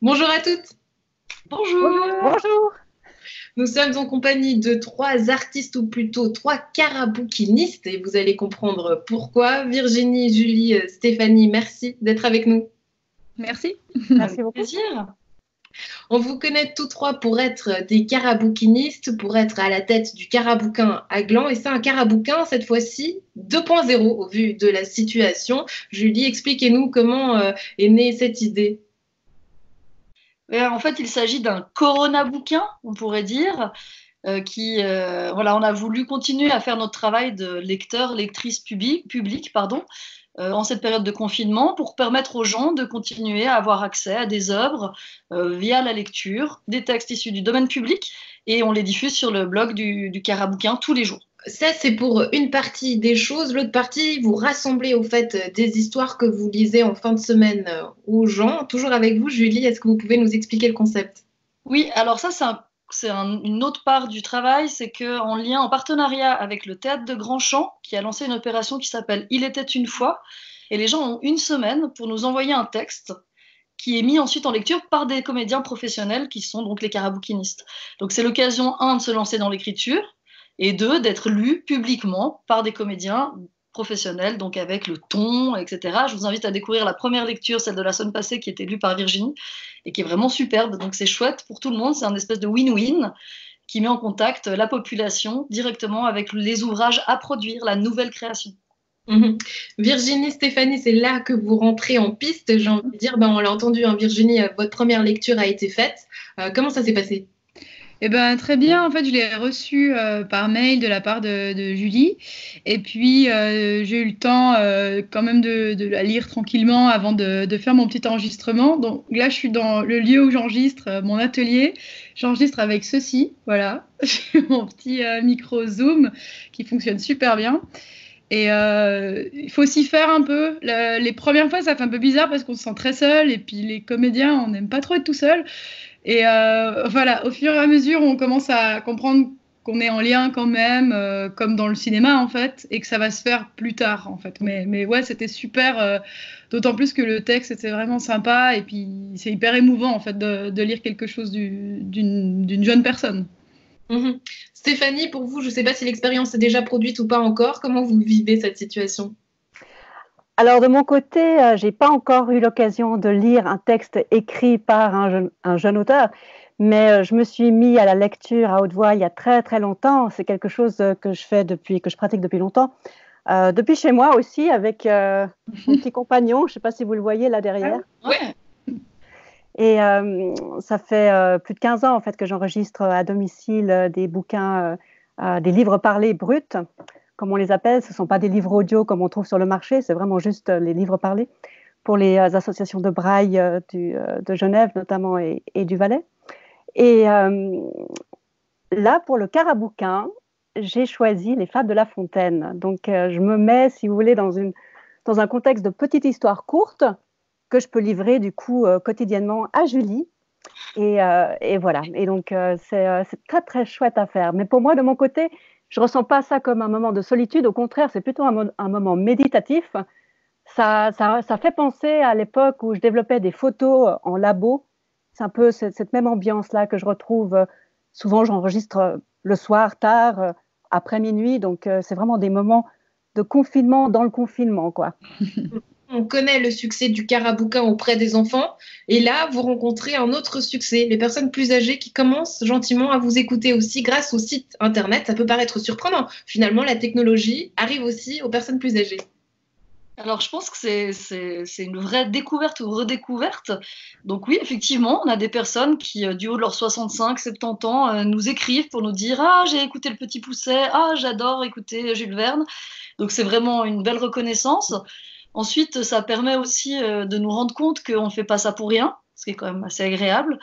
Bonjour à toutes. Bonjour. Bonjour. Nous sommes en compagnie de trois artistes ou plutôt trois carabouquinistes et vous allez comprendre pourquoi. Virginie, Julie, Stéphanie, merci d'être avec nous. Merci. Merci beaucoup. Plaisir. On vous connaît tous trois pour être des carabouquinistes, pour être à la tête du carabouquin à Gland. Et c'est un carabouquin, cette fois-ci, 2.0 au vu de la situation. Julie, expliquez-nous comment est née cette idée. En fait, il s'agit d'un Corona bouquin, on pourrait dire, voilà, on a voulu continuer à faire notre travail de lecteur, lectrice public, pardon, en cette période de confinement pour permettre aux gens de continuer à avoir accès à des œuvres via la lecture, des textes issus du domaine public, et on les diffuse sur le blog du Carabouquin tous les jours. Ça, c'est pour une partie des choses. L'autre partie, vous rassemblez au fait des histoires que vous lisez en fin de semaine aux gens. Toujours avec vous, Julie, est-ce que vous pouvez nous expliquer le concept? Oui, alors ça, une autre part du travail, c'est qu'en lien, en partenariat avec le Théâtre de Grandchamp, qui a lancé une opération qui s'appelle Il était une fois, et les gens ont une semaine pour nous envoyer un texte qui est mis ensuite en lecture par des comédiens professionnels qui sont donc les carabouquinistes. Donc c'est l'occasion, un, de se lancer dans l'écriture, et deux, d'être lu publiquement par des comédiens professionnels, donc avec le ton, etc. Je vous invite à découvrir la première lecture, celle de la semaine passée, qui était lue par Virginie, et qui est vraiment superbe. Donc c'est chouette pour tout le monde, c'est un espèce de win-win qui met en contact la population directement avec les ouvrages à produire, la nouvelle création. Mhm. Virginie, Stéphanie, c'est là que vous rentrez en piste. J'ai envie de dire, ben, on l'a entendu, hein, Virginie, votre première lecture a été faite. Comment ça s'est passé? Eh ben, très bien. En fait, je l'ai reçu par mail de la part de Julie. Et puis, j'ai eu le temps quand même de la lire tranquillement avant de faire mon petit enregistrement. Donc là, je suis dans le lieu où j'enregistre mon atelier. J'enregistre avec ceci. Voilà. J'ai mon petit micro Zoom qui fonctionne super bien. Et il faut s'y faire un peu. Les premières fois, ça fait un peu bizarre parce qu'on se sent très seul. Et puis, les comédiens, on n'aime pas trop être tout seul. Et voilà, au fur et à mesure, on commence à comprendre qu'on est en lien quand même, comme dans le cinéma en fait, et que ça va se faire plus tard en fait. Mais ouais, c'était super, d'autant plus que le texte était vraiment sympa, et puis c'est hyper émouvant en fait de lire quelque chose d'une jeune personne. Mhm. Stéphanie, pour vous, je ne sais pas si l'expérience est déjà produite ou pas encore. Comment vous vivez cette situation? Alors de mon côté, j'ai pas encore eu l'occasion de lire un texte écrit par un jeune auteur, mais je me suis mis à la lecture à haute voix il y a très très longtemps. C'est quelque chose que je pratique depuis longtemps. Depuis chez moi aussi, avec mon petit compagnon. Je ne sais pas si vous le voyez là derrière. Ouais. Et ça fait plus de 15 ans en fait que j'enregistre à domicile des bouquins, des livres parlés bruts, comme on les appelle. Ce ne sont pas des livres audio comme on trouve sur le marché, c'est vraiment juste les livres parlés pour les associations de braille de Genève notamment et du Valais. Et là, pour le carabouquin, j'ai choisi les Fables de La Fontaine. Donc, je me mets, si vous voulez, dans un contexte de petite histoire courte que je peux livrer du coup quotidiennement à Julie. Et voilà. Et donc, c'est très, très chouette à faire. Mais pour moi, de mon côté, je ne ressens pas ça comme un moment de solitude. Au contraire, c'est plutôt un moment méditatif. Ça fait penser à l'époque où je développais des photos en labo. C'est un peu cette même ambiance-là que je retrouve. Souvent, j'enregistre le soir, tard, après minuit. Donc, c'est vraiment des moments de confinement dans le confinement, quoi. On connaît le succès du carabouquin auprès des enfants, et là, vous rencontrez un autre succès, les personnes plus âgées qui commencent gentiment à vous écouter aussi grâce au site internet. Ça peut paraître surprenant. Finalement, la technologie arrive aussi aux personnes plus âgées. Alors, je pense que c'est une vraie découverte ou redécouverte. Donc oui, effectivement, on a des personnes qui, du haut de leurs 65, 70 ans, nous écrivent pour nous dire: «Ah, j'ai écouté Le Petit Pousset. Ah, j'adore écouter Jules Verne». Donc c'est vraiment une belle reconnaissance. Ensuite, ça permet aussi de nous rendre compte qu'on ne fait pas ça pour rien, ce qui est quand même assez agréable.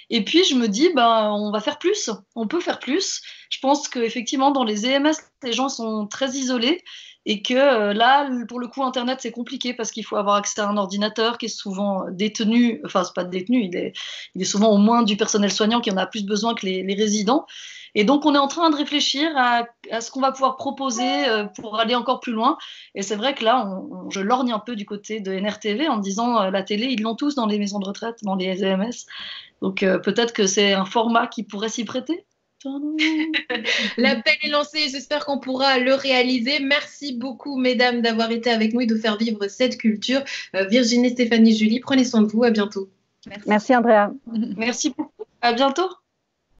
Et puis, je me dis, ben, on va faire plus, on peut faire plus. Je pense qu'effectivement, dans les EMS, les gens sont très isolés. et que là, pour le coup, Internet, c'est compliqué parce qu'il faut avoir accès à un ordinateur qui est souvent détenu, enfin, c'est pas détenu, il est souvent au moins du personnel soignant qui en a plus besoin que les résidents. Et donc, on est en train de réfléchir à ce qu'on va pouvoir proposer pour aller encore plus loin. Et c'est vrai que là, je lorgne un peu du côté de NRTV en me disant la télé, ils l'ont tous dans les maisons de retraite, dans les SEMS. Donc, peut-être que c'est un format qui pourrait s'y prêter. L'appel est lancé, j'espère qu'on pourra le réaliser. Merci beaucoup, mesdames, d'avoir été avec nous et de faire vivre cette culture. Virginie, Stéphanie, Julie, prenez soin de vous, à bientôt. Merci Andrea. Merci beaucoup, à bientôt.